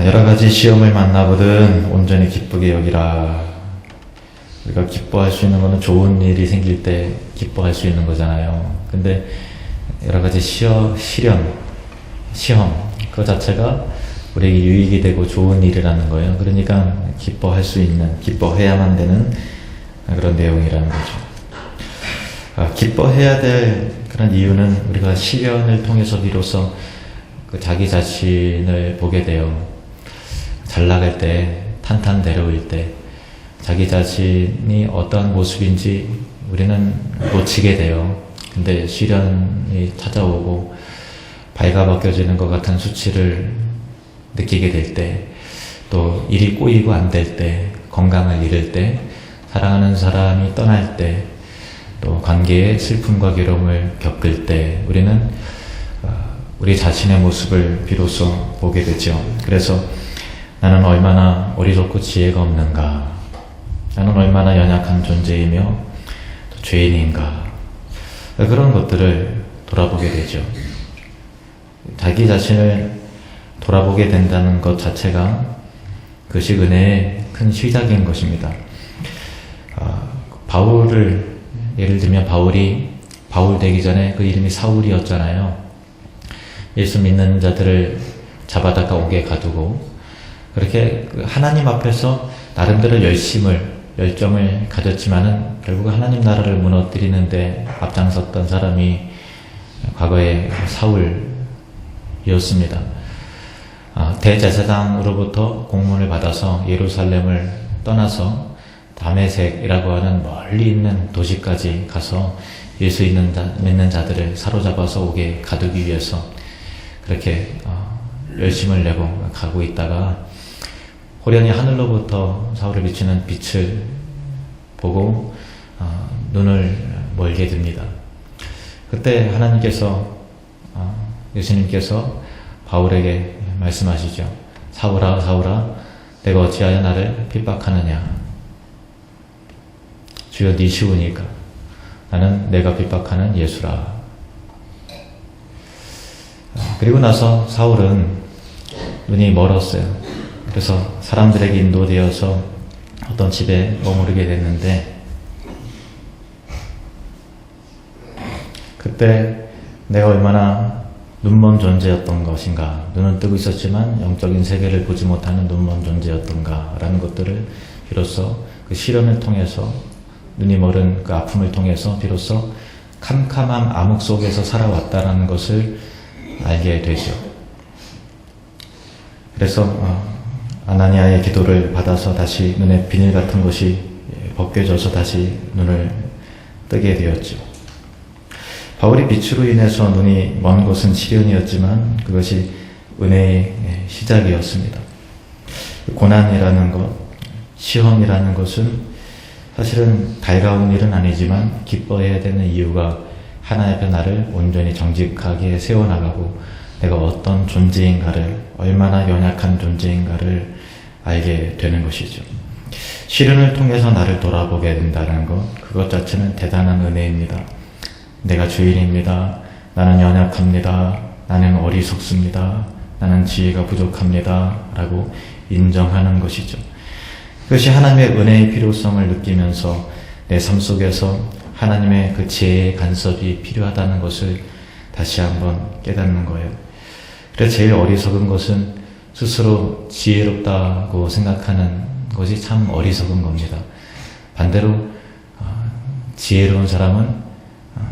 여러 가지 시험을 만나거든 온전히 기쁘게 여기라. 우리가 기뻐할 수 있는 것은 좋은 일이 생길 때 기뻐할 수 있는 거잖아요. 근데 여러 가지 시험, 그 자체가 우리에게 유익이 되고 좋은 일이라는 거예요. 그러니까 기뻐할 수 있는, 기뻐해야만 되는 그런 내용이라는 거죠. 기뻐해야 될 그런 이유는 우리가 시련을 통해서 비로소 그 자기 자신을 보게 돼요. 잘 나갈 때, 탄탄대로일 때 자기 자신이 어떠한 모습인지 우리는 놓치게 돼요. 근데 시련이 찾아오고 발가벗겨지는 것 같은 수치를 느끼게 될 때, 또 일이 꼬이고 안 될 때, 건강을 잃을 때, 사랑하는 사람이 떠날 때, 또 관계의 슬픔과 괴로움을 겪을 때 우리는 우리 자신의 모습을 비로소 보게 되죠. 그래서 나는 얼마나 어리석고 지혜가 없는가, 나는 얼마나 연약한 존재이며 또 죄인인가, 그런 것들을 돌아보게 되죠. 자기 자신을 돌아보게 된다는 것 자체가 그것이 은혜의 큰 시작인 것입니다. 바울을 예를 들면 바울 되기 전에 그 이름이 사울이었잖아요. 예수 믿는 자들을 잡아다가 옥에 가두고 그렇게 하나님 앞에서 나름대로 열정을 가졌지만은 결국 하나님 나라를 무너뜨리는데 앞장섰던 사람이 과거에 사울이었습니다. 대제사장으로부터 공문을 받아서 예루살렘을 떠나서 다메섹이라고 하는 멀리 있는 도시까지 가서 예수 믿는 자들을 사로잡아서 옥에 가두기 위해서 그렇게 열심을 내고 가고 있다가 호련히 하늘로부터 사울을 비추는 빛을 보고 눈을 멀게 됩니다. 그때 하나님께서 예수님께서 바울에게 말씀하시죠. 사울아 사울아 내가 어찌하여 나를 핍박하느냐. 주여 네 시우니까 나는 내가 핍박하는 예수라. 그리고 나서 사울은 눈이 멀었어요. 그래서 사람들에게 인도되어서 어떤 집에 머무르게 됐는데 그때 내가 얼마나 눈먼 존재였던 것인가, 눈은 뜨고 있었지만 영적인 세계를 보지 못하는 눈먼 존재였던가 라는 것들을 비로소 그 시련을 통해서, 눈이 멀은 그 아픔을 통해서 비로소 캄캄한 암흑 속에서 살아왔다라는 것을 알게 되죠. 그래서 아나니아의 기도를 받아서 다시 눈에 비닐 같은 것이 벗겨져서 다시 눈을 뜨게 되었죠. 바울이 빛으로 인해서 눈이 먼 것은 시련이었지만 그것이 은혜의 시작이었습니다. 고난이라는 것, 시험이라는 것은 사실은 달가운 일은 아니지만 기뻐해야 되는 이유가 하나님 앞에 나를 온전히 정직하게 세워나가고 내가 어떤 존재인가를, 얼마나 연약한 존재인가를 알게 되는 것이죠. 시련을 통해서 나를 돌아보게 된다는 것, 그것 자체는 대단한 은혜입니다. 내가 죄인입니다. 나는 연약합니다. 나는 어리석습니다. 나는 지혜가 부족합니다. 라고 인정하는 것이죠. 그것이 하나님의 은혜의 필요성을 느끼면서 내 삶 속에서 하나님의 그 지혜의 간섭이 필요하다는 것을 다시 한번 깨닫는 거예요. 그래서 제일 어리석은 것은 스스로 지혜롭다고 생각하는 것이 참 어리석은 겁니다. 반대로 지혜로운 사람은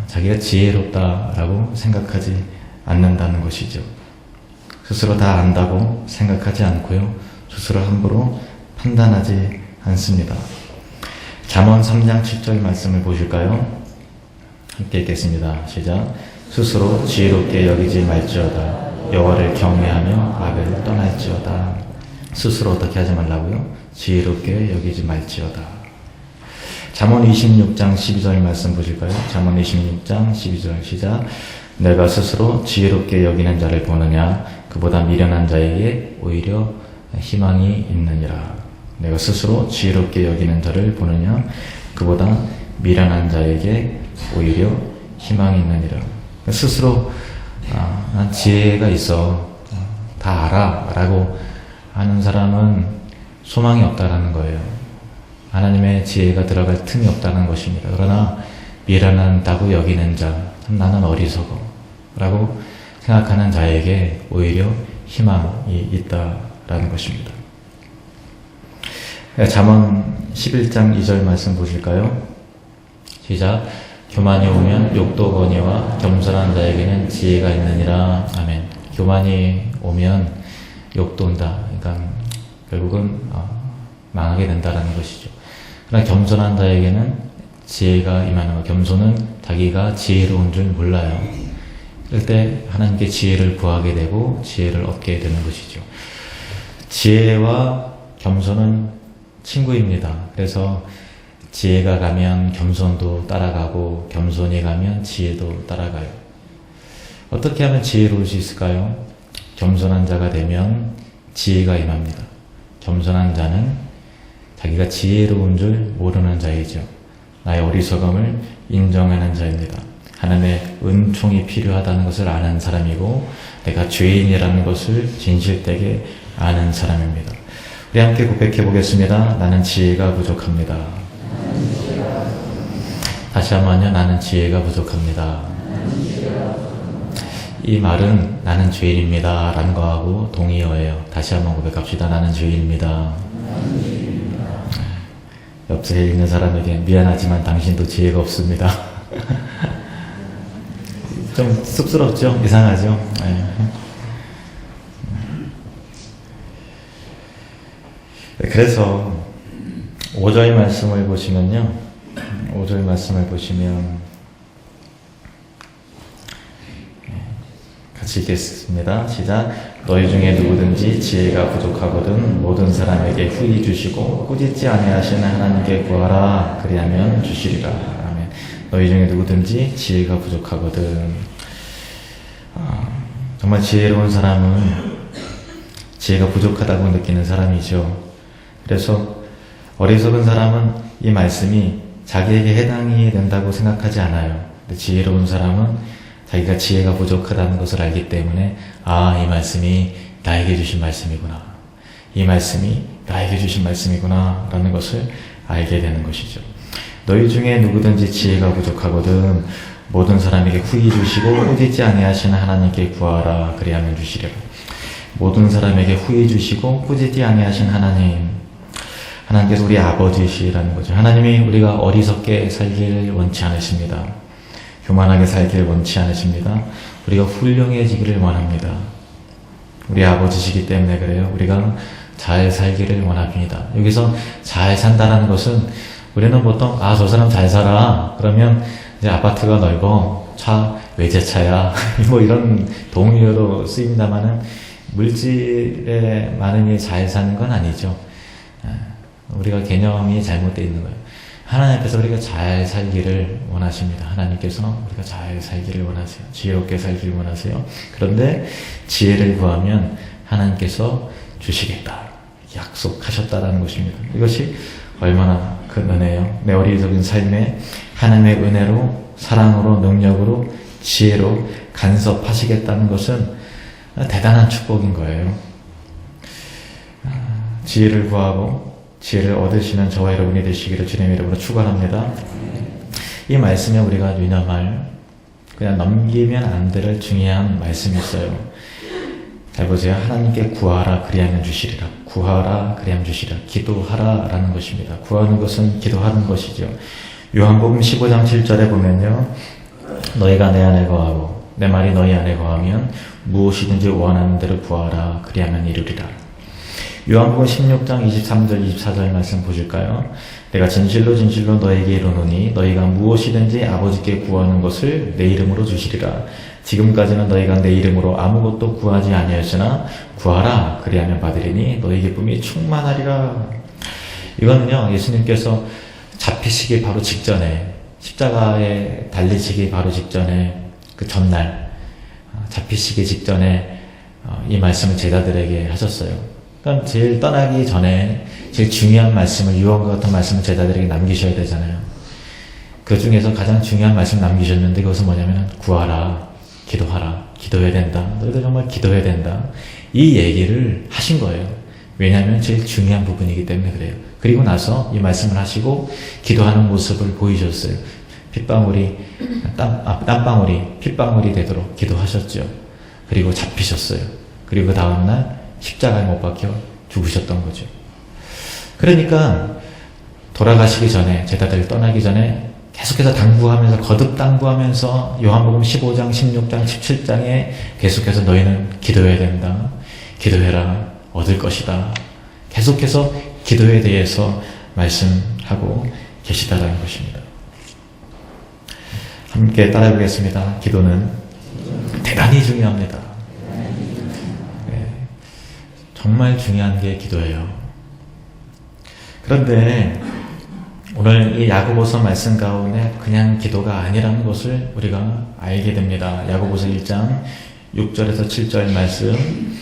자기가 지혜롭다라고 생각하지 않는다는 것이죠. 스스로 다 안다고 생각하지 않고요. 스스로 함부로 판단하지 않습니다. 잠언 3장 7절 말씀을 보실까요? 함께 읽겠습니다. 시작. 스스로 지혜롭게 여기지 말지어다. 여호와를 경외하며 악을 떠날지어다. 스스로 어떻게 하지 말라고요? 지혜롭게 여기지 말지어다. 잠언 26장 12절 말씀 보실까요? 잠언 26장 12절 시작. 내가 스스로 지혜롭게 여기는 자를 보느냐 그보다 미련한 자에게 오히려 희망이 있느니라. 내가 스스로 지혜롭게 여기는 자를 보느냐 그보다 미련한 자에게 오히려 희망이 있느니라. 스스로 난 지혜가 있어, 다 알아 라고 하는 사람은 소망이 없다라는 거예요. 하나님의 지혜가 들어갈 틈이 없다는 것입니다. 그러나 미련한다고 여기는 자, 나는 어리석어 라고 생각하는 자에게 오히려 희망이 있다라는 것입니다. 잠언 11장 2절 말씀 보실까요? 시작. 교만이 오면 욕도 거니와 겸손한 자에게는 지혜가 있느니라. 아멘. 교만이 오면 욕도 온다. 그러니까 결국은 망하게 된다라는 것이죠. 그러나 겸손한 자에게는 지혜가 임하는 것. 겸손은 자기가 지혜로운 줄 몰라요. 그럴 때 하나님께 지혜를 구하게 되고 지혜를 얻게 되는 것이죠. 지혜와 겸손은 친구입니다. 그래서 지혜가 가면 겸손도 따라가고 겸손이 가면 지혜도 따라가요. 어떻게 하면 지혜로울 수 있을까요? 겸손한 자가 되면 지혜가 임합니다. 겸손한 자는 자기가 지혜로운 줄 모르는 자이죠. 나의 어리석음을 인정하는 자입니다. 하나님의 은총이 필요하다는 것을 아는 사람이고 내가 죄인이라는 것을 진실되게 아는 사람입니다. 우리 함께 고백해 보겠습니다. 나는 지혜가 부족합니다. 다시 한번요. 나는 지혜가 부족합니다. 이 말은 나는 죄인입니다 라는 거하고 동의어예요. 다시 한번 고백합시다. 나는 죄인입니다. 옆에 있는 사람에게 미안하지만 당신도 지혜가 없습니다. 좀 쑥스럽죠? 이상하죠? 그래서 5절 말씀을 보시면요. 5절 말씀을 보시면 같이 읽겠습니다. 시작. 너희 중에 누구든지 지혜가 부족하거든 모든 사람에게 후히 주시고 꾸짖지 아니하시는 하나님께 구하라. 그리하면 주시리라. 아멘. 너희 중에 누구든지 지혜가 부족하거든. 정말 지혜로운 사람은 지혜가 부족하다고 느끼는 사람이죠. 그래서 어리석은 사람은 이 말씀이 자기에게 해당이 된다고 생각하지 않아요. 근데 지혜로운 사람은 자기가 지혜가 부족하다는 것을 알기 때문에 이 말씀이 나에게 주신 말씀이구나. 이 말씀이 나에게 주신 말씀이구나 라는 것을 알게 되는 것이죠. 너희 중에 누구든지 지혜가 부족하거든 모든 사람에게 후히 주시고 꾸짖지 아니하시는 하나님께 구하라. 그리하면 주시리라. 모든 사람에게 후히 주시고 꾸짖지 아니하신 하나님께서 우리 아버지시라는 거죠. 하나님이 우리가 어리석게 살기를 원치 않으십니다. 교만하게 살기를 원치 않으십니다. 우리가 훌륭해지기를 원합니다. 우리 아버지시기 때문에 그래요. 우리가 잘 살기를 원합니다. 여기서 잘 산다는 것은 우리는 보통 저 사람 잘 살아. 그러면 이제 아파트가 넓어. 차 외제차야. 뭐 이런 동의어로 쓰입니다만은 물질에 많으니 잘 사는 건 아니죠. 우리가 개념이 잘못되어 있는 거예요. 하나님께서 우리가 잘 살기를 원하십니다. 하나님께서 우리가 잘 살기를 원하세요. 지혜롭게 살기를 원하세요. 그런데 지혜를 구하면 하나님께서 주시겠다. 약속하셨다라는 것입니다. 이것이 얼마나 큰 은혜예요. 내 어리석은 삶에 하나님의 은혜로, 사랑으로, 능력으로, 지혜로 간섭하시겠다는 것은 대단한 축복인 거예요. 지혜를 구하고 지혜를 얻으시는 저와 여러분이 되시기를 주님의 이름으로 축원합니다. 이 말씀에 우리가 유념할, 그냥 넘기면 안 될 중요한 말씀이 있어요. 잘 보세요. 하나님께 구하라 그리하면 주시리라. 구하라 그리하면 주시리라. 기도하라 라는 것입니다. 구하는 것은 기도하는 것이죠. 요한복음 15장 7절에 보면요. 너희가 내 안에 거하고 내 말이 너희 안에 거하면 무엇이든지 원하는 대로 구하라 그리하면 이루리라. 요한복음 16장 23절 24절 말씀 보실까요? 내가 진실로 진실로 너에게 이르노니 너희가 무엇이든지 아버지께 구하는 것을 내 이름으로 주시리라. 지금까지는 너희가 내 이름으로 아무것도 구하지 아니하였으나 구하라 그리하면 받으리니 너희 기쁨이 충만하리라. 이거는요, 예수님께서 잡히시기 바로 직전에, 십자가에 달리시기 바로 직전에, 그 전날 잡히시기 직전에 이 말씀을 제자들에게 하셨어요. 그럼 제일 떠나기 전에 제일 중요한 말씀을, 유언과 같은 말씀을 제자들에게 남기셔야 되잖아요. 그 중에서 가장 중요한 말씀 남기셨는데 그것은 뭐냐면 구하라, 기도하라, 기도해야 된다. 너희들 정말 기도해야 된다. 이 얘기를 하신 거예요. 왜냐하면 제일 중요한 부분이기 때문에 그래요. 그리고 나서 이 말씀을 하시고 기도하는 모습을 보이셨어요. 땀방울이 핏방울이 되도록 기도하셨죠. 그리고 잡히셨어요. 그리고 그 다음날 십자가에 못 박혀 죽으셨던 거죠. 그러니까 돌아가시기 전에, 제자들 떠나기 전에 계속해서 당부하면서, 거듭 당부하면서 요한복음 15장, 16장, 17장에 계속해서 너희는 기도해야 된다. 기도해라. 얻을 것이다. 계속해서 기도에 대해서 말씀하고 계시다라는 것입니다. 함께 따라해보겠습니다. 기도는 대단히 중요합니다. 네, 정말 중요한 게 기도예요. 그런데 오늘 이 야고보서 말씀 가운데 그냥 기도가 아니라는 것을 우리가 알게 됩니다. 야고보서 1장 6절에서 7절 말씀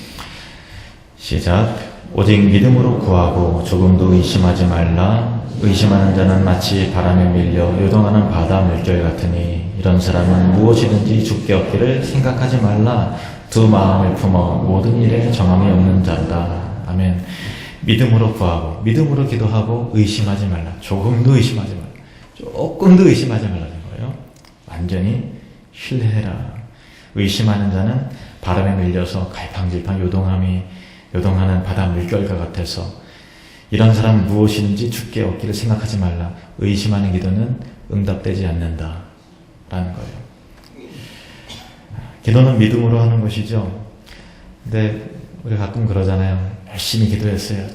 시작. 오직 믿음으로 구하고 조금도 의심하지 말라. 의심하는 자는 마치 바람에 밀려 요동하는 바다 물결 같으니 이런 사람은 무엇이든지 죽게 얻기를 생각하지 말라. 두 마음을 품어 모든 일에 정함이 없는 자로다. 아멘. 믿음으로 구하고 믿음으로 기도하고 의심하지 말라. 조금도 의심하지 말라. 조금도 의심하지 말라는 거예요. 완전히 신뢰해라. 의심하는 자는 바람에 밀려서 갈팡질팡 요동하는 바다 물결과 같아서 이런 사람은 무엇이든지 죽게 얻기를 생각하지 말라. 의심하는 기도는 응답되지 않는다 라는 거예요. 기도는 믿음으로 하는 것이죠. 근데 우리 가끔 그러잖아요. 열심히 기도했어요.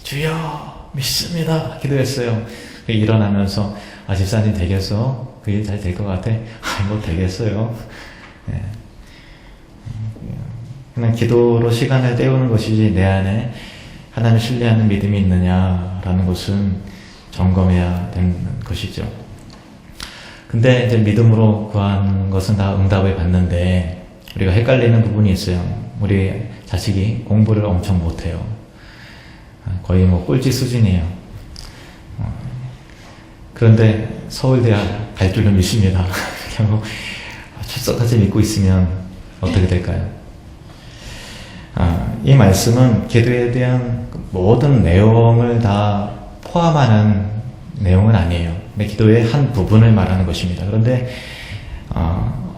주여 믿습니다. 기도했어요. 일어나면서 집사님 되겠어? 그게 잘 될 것 같아? 뭐 되겠어요. 네. 그냥 기도로 시간을 때우는 것이지 내 안에 하나님을 신뢰하는 믿음이 있느냐라는 것은 점검해야 되는 것이죠. 근데 이제 믿음으로 구한 것은 다 응답을 받는데 우리가 헷갈리는 부분이 있어요. 우리 자식이 공부를 엄청 못해요. 거의 뭐 꼴찌 수준이에요. 그런데 서울대학 갈 줄로 믿습니다. 그냥 철석같이 믿고 있으면 어떻게 될까요? 이 말씀은 기도에 대한 모든 내용을 다 포함하는 내용은 아니에요. 기도의 한 부분을 말하는 것입니다. 그런데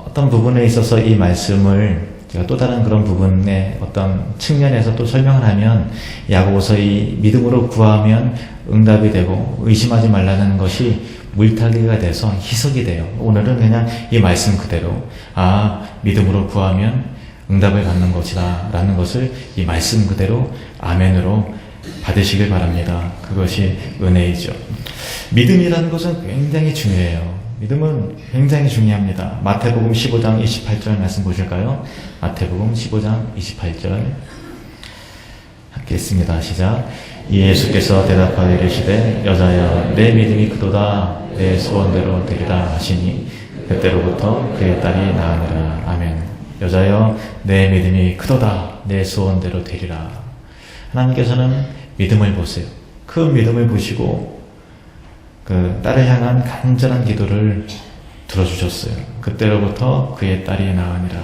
어떤 부분에 있어서 이 말씀을 제가 또 다른 그런 부분의 어떤 측면에서 또 설명을 하면 야고보서 이 믿음으로 구하면 응답이 되고 의심하지 말라는 것이 물타기가 돼서 희석이 돼요. 오늘은 그냥 이 말씀 그대로 믿음으로 구하면 응답을 받는 것이다 라는 것을 이 말씀 그대로 아멘으로 받으시길 바랍니다. 그것이 은혜이죠. 믿음이라는 것은 굉장히 중요해요. 믿음은 굉장히 중요합니다. 마태복음 15장 28절 말씀 보실까요? 마태복음 15장 28절 함께 읽습니다. 시작. 예수께서 대답하여 이르시되 여자여 내 믿음이 크도다. 내 소원대로 되리라 하시니 그때로부터 그의 딸이 나으니라. 아멘. 여자여 내 믿음이 크도다. 내 소원대로 되리라. 하나님께서는 믿음을 보세요. 그 믿음을 보시고 그 딸을 향한 간절한 기도를 들어주셨어요. 그때로부터 그의 딸이 나으니라.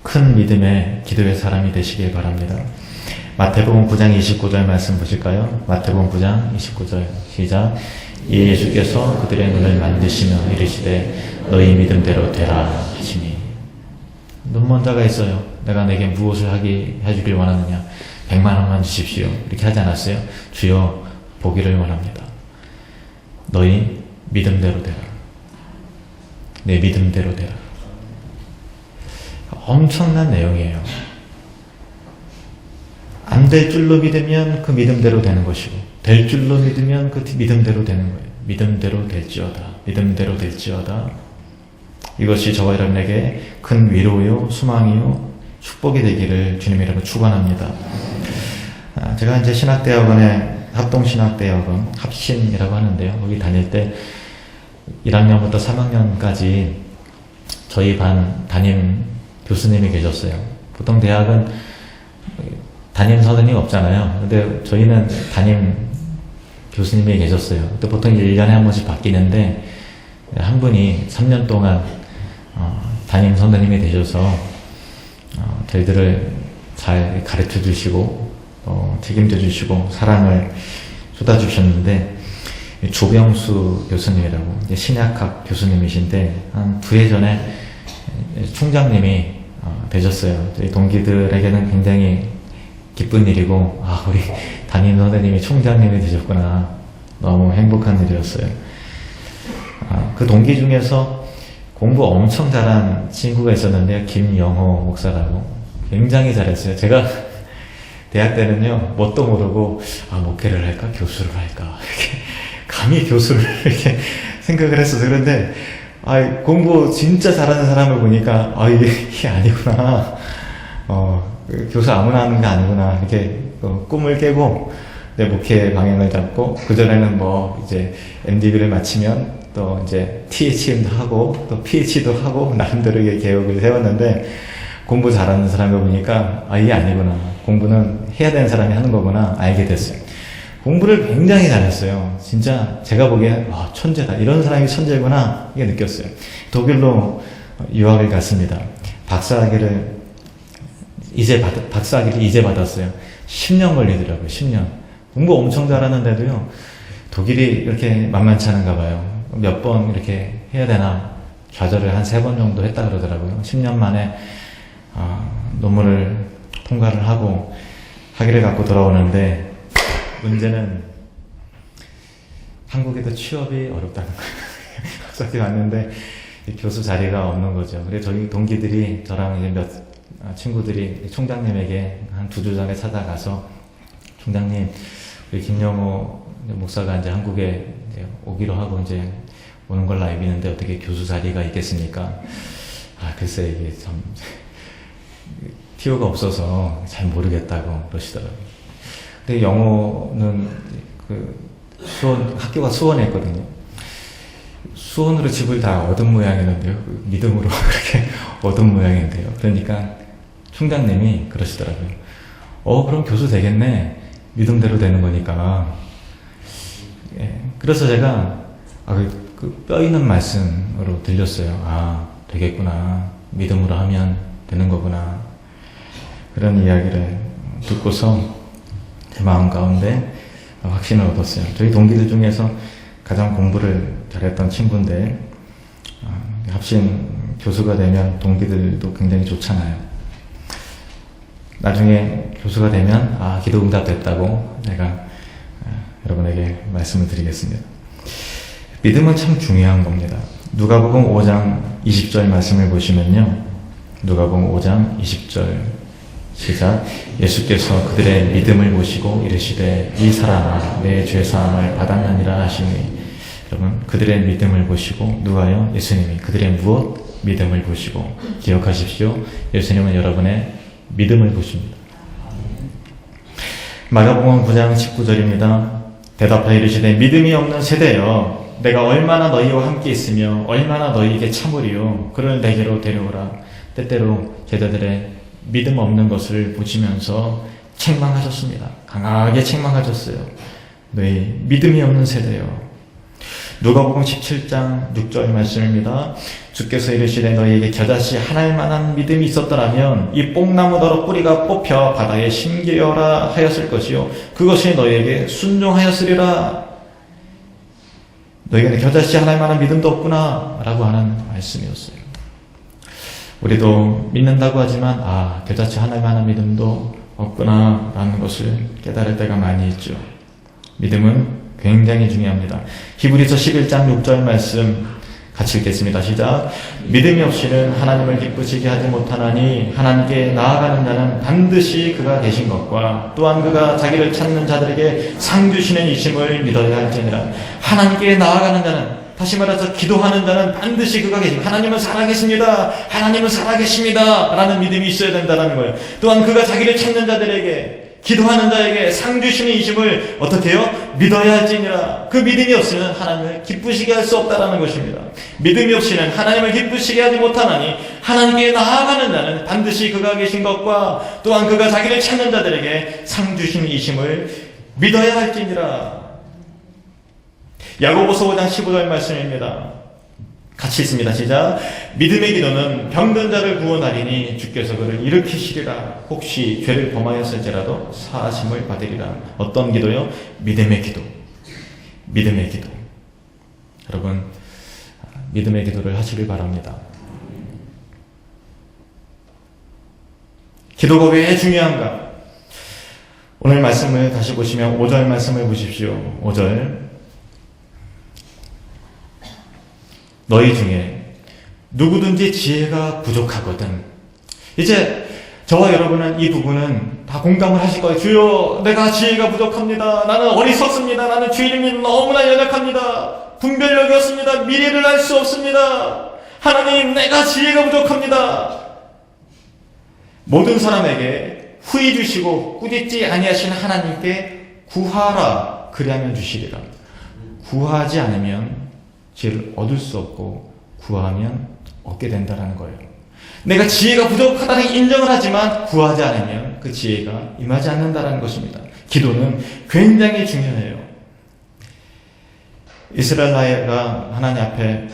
큰 믿음의 기도의 사람이 되시길 바랍니다. 마태복음 9장 29절 말씀 보실까요? 마태복음 9장 29절 시작. 예수께서 그들의 눈을 만드시며 이르시되 너희 믿음대로 되라 하시니. 눈먼 자가 있어요. 내가 내게 무엇을 해주길 원하느냐? 100만 원만 주십시오. 이렇게 하지 않았어요? 주여 보기를 원합니다. 너희 믿음대로 되라. 내 믿음대로 되라. 엄청난 내용이에요. 안 될 줄로 믿으면 그 믿음대로 되는 것이고 될 줄로 믿으면 그 믿음대로 되는 거예요. 믿음대로 될지어다. 믿음대로 될지어다. 이것이 저와 여러분에게 큰 위로요, 소망이요, 축복이 되기를 주님 이름으로 축원합니다. 제가 이제 신학대학원에 합동신학대학원 합신이라고 하는데요. 거기 다닐 때 1학년부터 3학년까지 저희 반 담임 교수님이 계셨어요. 보통 대학은 담임 선생님이 없잖아요. 근데 저희는 담임 교수님이 계셨어요. 그때 보통 1년에 한 번씩 바뀌는데 한 분이 3년 동안 담임 선생님이 되셔서 저희들을 잘 가르쳐 주시고 책임져 주시고 사랑을 쏟아주셨는데, 조병수 교수님이라고 신약학 교수님이신데 한 9회 전에 총장님이 되셨어요. 저희 동기들에게는 굉장히 기쁜 일이고, 우리 담임 선생님이 총장님이 되셨구나, 너무 행복한 일이었어요. 그 동기 중에서 공부 엄청 잘한 친구가 있었는데요. 김영호 목사라고. 굉장히 잘했어요. 제가 대학 때는요, 뭣도 모르고 목회를 할까 교수를 할까 이렇게 감히 교수를 이렇게 생각을 했어서. 그런데 공부 진짜 잘하는 사람을 보니까 이게 아니구나, 교수 아무나 하는 게 아니구나, 이렇게 꿈을 깨고 내 목회 방향을 잡고, 그전에는 이제 MDB를 마치면 또 이제 THM도 하고 또 PhD도 하고 나름대로의 계획을 세웠는데, 공부 잘하는 사람을 보니까 이게 아니구나, 공부는 해야 되는 사람이 하는 거구나 알게 됐어요. 공부를 굉장히 잘했어요. 진짜 제가 보기엔 천재다, 이런 사람이 천재구나 이게 느꼈어요. 독일로 유학을 갔습니다. 박사학위를 이제 받았어요. 10년 걸리더라고요. 10년. 공부 엄청 잘하는데도요, 독일이 이렇게 만만치 않은가 봐요. 몇 번 이렇게 해야 되나 좌절을 한 3번 정도 했다 그러더라고요. 10년 만에 논문을 통과를 하고 학위를 갖고 돌아오는데, 문제는 한국에도 취업이 어렵다는 거예요. 학사학위 왔는데 교수 자리가 없는 거죠. 그래서 저희 동기들이, 저랑 이제 친구들이 총장님에게 한 2주 전에 찾아가서, 총장님, 우리 김영호 목사가 이제 한국에 이제 오기로 하고 이제 오는 걸로 알고 있는데 어떻게 교수 자리가 있겠습니까? 글쎄 이게 참 티오가 없어서 잘 모르겠다고 그러시더라고요. 근데 영어는 학교가 수원에 있거든요. 수원으로 집을 다 얻은 모양이는데요. 믿음으로 그렇게 얻은 모양인데요. 그러니까 총장님이 그러시더라고요. 그럼 교수 되겠네. 믿음대로 되는 거니까. 그래서 제가 그 뼈 있는 말씀으로 들렸어요. 되겠구나. 믿음으로 하면 되는 거구나. 그런 이야기를 듣고서 제 마음 가운데 확신을 얻었어요. 저희 동기들 중에서 가장 공부를 잘했던 친구인데, 합신 교수가 되면 동기들도 굉장히 좋잖아요. 나중에 교수가 되면 기도 응답 됐다고 내가 여러분에게 말씀을 드리겠습니다. 믿음은 참 중요한 겁니다. 누가복음 5장 20절 말씀을 보시면요, 누가복음 5장 20절 시작. 예수께서 그들의 믿음을 보시고 이르시되 이 사람아 내 죄사함을 받았느니라 하시니. 여러분, 그들의 믿음을 보시고, 누가요? 예수님이 그들의 무엇? 믿음을 보시고. 기억하십시오. 예수님은 여러분의 믿음을 보십니다. 마가복음 9장 19절입니다. 대답하여 이르시되 믿음이 없는 세대여, 내가 얼마나 너희와 함께 있으며 얼마나 너희에게 참으리요. 그를 내게로 데려오라. 때때로 제자들의 믿음 없는 것을 보시면서 책망하셨습니다. 강하게 책망하셨어요. 너희 믿음이 없는 세대요. 누가복음 17장 6절 말씀입니다. 주께서 이르시되 너희에게 겨자씨 하나만한 믿음이 있었더라면 이 뽕나무더러 뿌리가 뽑혀 바다에 심기어라 하였을 것이요 그것이 너희에게 순종하였으리라. 너희에게 겨자씨 하나만한 믿음도 없구나 라고 하는 말씀이었어요. 우리도 믿는다고 하지만 겨자씨 하나만한 믿음도 없구나 라는 것을 깨달을 때가 많이 있죠. 믿음은 굉장히 중요합니다. 히브리서 11장 6절 말씀 같이 읽겠습니다. 시작. 믿음이 없이는 하나님을 기쁘시게 하지 못하나니 하나님께 나아가는 자는 반드시 그가 계신 것과 또한 그가 자기를 찾는 자들에게 상 주시는 이심을 믿어야 할지니라. 하나님께 나아가는 자는, 다시 말해서 기도하는 자는 반드시 그가 계십니다. 하나님은 살아계십니다. 하나님은 살아계십니다. 라는 믿음이 있어야 된다는 거예요. 또한 그가 자기를 찾는 자들에게, 기도하는 자에게 상 주시는 이심을 어떻게 해요? 믿어야 할지니라. 그 믿음이 없이는 하나님을 기쁘시게 할 수 없다라는 것입니다. 믿음이 없이는 하나님을 기쁘시게 하지 못하나니 하나님께 나아가는 자는 반드시 그가 계신 것과 또한 그가 자기를 찾는 자들에게 상 주시는 이심을 믿어야 할지니라. 야고보서 5장 15절 말씀입니다. 같이 있습니다. 시작. 믿음의 기도는 병든 자를 구원하리니 주께서 그를 일으키시리라. 혹시 죄를 범하였을지라도 사하심을 받으리라. 어떤 기도요? 믿음의 기도. 믿음의 기도. 여러분, 믿음의 기도를 하시길 바랍니다. 기도가 왜 중요한가? 오늘 말씀을 다시 보시면 5절 말씀을 보십시오. 5절. 너희 중에 누구든지 지혜가 부족하거든. 이제 저와 여러분은 이 부분은 다 공감을 하실 거예요. 주여, 내가 지혜가 부족합니다. 나는 어리석습니다. 나는 주일입니다. 너무나 연약합니다. 분별력이 없습니다. 미래를 알 수 없습니다. 하나님, 내가 지혜가 부족합니다. 모든 사람에게 후히 주시고 꾸짖지 아니하시는 하나님께 구하라. 그리하면 주시리라. 구하지 않으면 지혜를 얻을 수 없고 구하면 얻게 된다는 거예요. 내가 지혜가 부족하다는 인정을 하지만 구하지 않으면 그 지혜가 임하지 않는다는 것입니다. 기도는 굉장히 중요해요. 이스라엘 나라가 하나님 앞에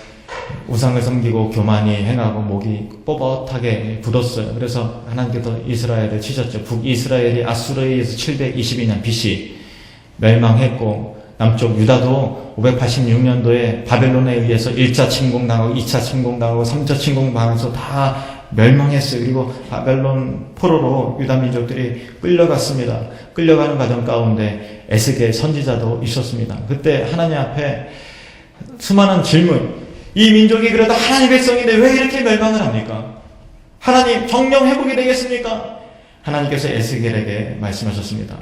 우상을 섬기고 교만이 행하고 목이 뻣뻣하게 굳었어요. 그래서 하나님께서 이스라엘을 치셨죠. 북이스라엘이 아수르에 의해서 722년 BC 멸망했고 남쪽 유다도 586년도에 바벨론에 의해서 1차 침공당하고 2차 침공당하고 3차 침공당해서 다 멸망했어요. 그리고 바벨론 포로로 유다 민족들이 끌려갔습니다. 끌려가는 과정 가운데 에스겔 선지자도 있었습니다. 그때 하나님 앞에 수많은 질문. 이 민족이 그래도 하나님의 백성인데 왜 이렇게 멸망을 합니까? 하나님, 정령 회복이 되겠습니까? 하나님께서 에스겔에게 말씀하셨습니다.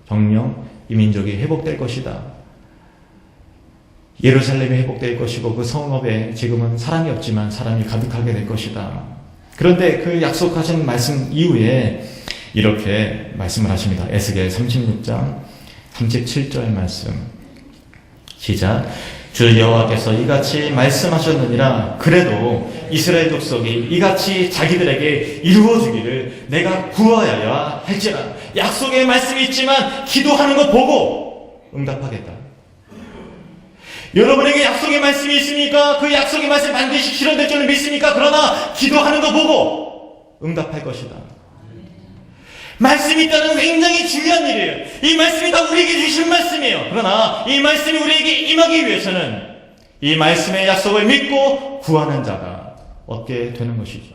정령 이 민족이 회복될 것이다. 예루살렘이 회복될 것이고 그 성읍에 지금은 사람이 없지만 사람이 가득하게 될 것이다. 그런데 그 약속하신 말씀 이후에 이렇게 말씀을 하십니다. 에스겔 36장 37절 말씀. 시작. 주 여호와께서 이같이 말씀하셨느니라. 그래도 이스라엘 족속이 이같이 자기들에게 이루어주기를 내가 구하여야 할지라. 약속의 말씀이 있지만 기도하는 거 보고 응답하겠다. 여러분에게 약속의 말씀이 있습니까? 그 약속의 말씀 반드시 실현될 줄을 믿습니까? 그러나 기도하는 거 보고 응답할 것이다. 말씀이 있다는 건 굉장히 중요한 일이에요. 이 말씀이 다 우리에게 주신 말씀이에요. 그러나 이 말씀이 우리에게 임하기 위해서는 이 말씀의 약속을 믿고 구하는 자가 얻게 되는 것이죠.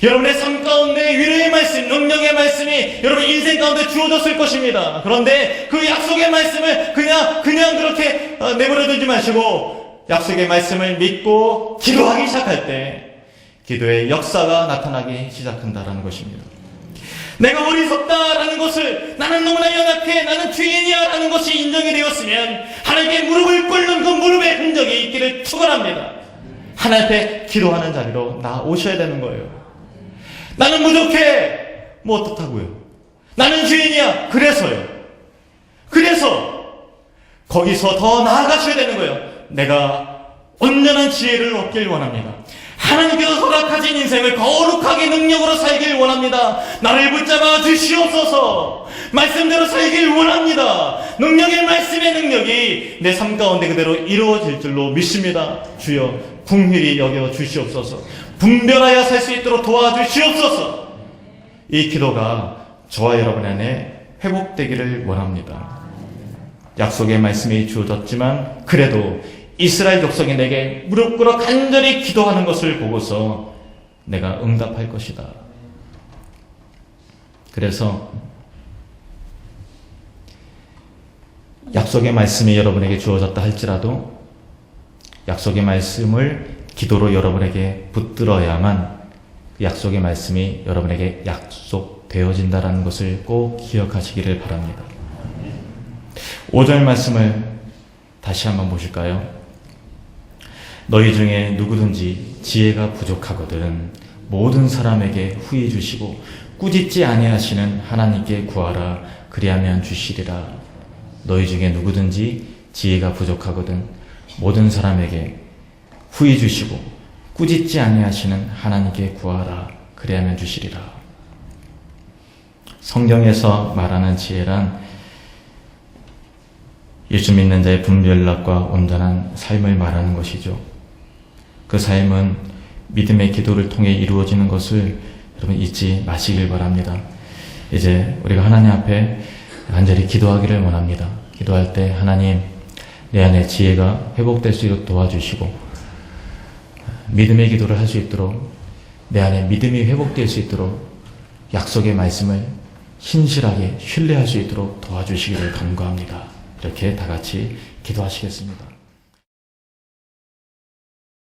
여러분의 삶 가운데 위로의 말씀, 능력의 말씀이 여러분 인생 가운데 주어졌을 것입니다. 그런데 그 약속의 말씀을 그냥 그렇게 내버려 두지 마시고 약속의 말씀을 믿고 기도하기 시작할 때 기도의 역사가 나타나기 시작한다는 것입니다. 내가 어리석다라는 것을, 나는 너무나 연약해, 나는 죄인이야 라는 것이 인정이 되었으면 하나님께 무릎을 꿇는 그 무릎의 흔적이 있기를 축원합니다. 하나님 앞에 기도하는 자리로 나오셔야 되는 거예요. 나는 부족해. 뭐 어떻다고요? 나는 죄인이야. 그래서요. 그래서 거기서 더 나아가셔야 되는 거예요. 내가 온전한 지혜를 얻길 원합니다. 하나님께서 허락하신 인생을 거룩하게 능력으로 살길 원합니다. 나를 붙잡아 주시옵소서. 말씀대로 살길 원합니다. 능력의 말씀의 능력이 내 삶 가운데 그대로 이루어질 줄로 믿습니다. 주여 긍휼히 여겨 주시옵소서. 분별하여 살 수 있도록 도와주시옵소서. 이 기도가 저와 여러분 안에 회복되기를 원합니다. 약속의 말씀이 주어졌지만 그래도 이스라엘 족속이 내게 무릎 꿇어 간절히 기도하는 것을 보고서 내가 응답할 것이다. 그래서 약속의 말씀이 여러분에게 주어졌다 할지라도 약속의 말씀을 기도로 여러분에게 붙들어야만 그 약속의 말씀이 여러분에게 약속되어진다는 것을 꼭 기억하시기를 바랍니다. 5절 말씀을 다시 한번 보실까요? 너희 중에 누구든지 지혜가 부족하거든 모든 사람에게 후히 주시고 꾸짖지 아니하시는 하나님께 구하라. 그리하면 주시리라. 너희 중에 누구든지 지혜가 부족하거든 모든 사람에게 후히 주시고 꾸짖지 아니하시는 하나님께 구하라. 그리하면 주시리라. 성경에서 말하는 지혜란 예수 믿는 자의 분별력과 온전한 삶을 말하는 것이죠. 그 삶은 믿음의 기도를 통해 이루어지는 것을 여러분 잊지 마시길 바랍니다. 이제 우리가 하나님 앞에 간절히 기도하기를 원합니다. 기도할 때 하나님, 내 안에 지혜가 회복될 수 있도록 도와주시고 믿음의 기도를 할 수 있도록, 내 안에 믿음이 회복될 수 있도록 약속의 말씀을 신실하게 신뢰할 수 있도록 도와주시기를 간구합니다. 이렇게 다 같이 기도하시겠습니다.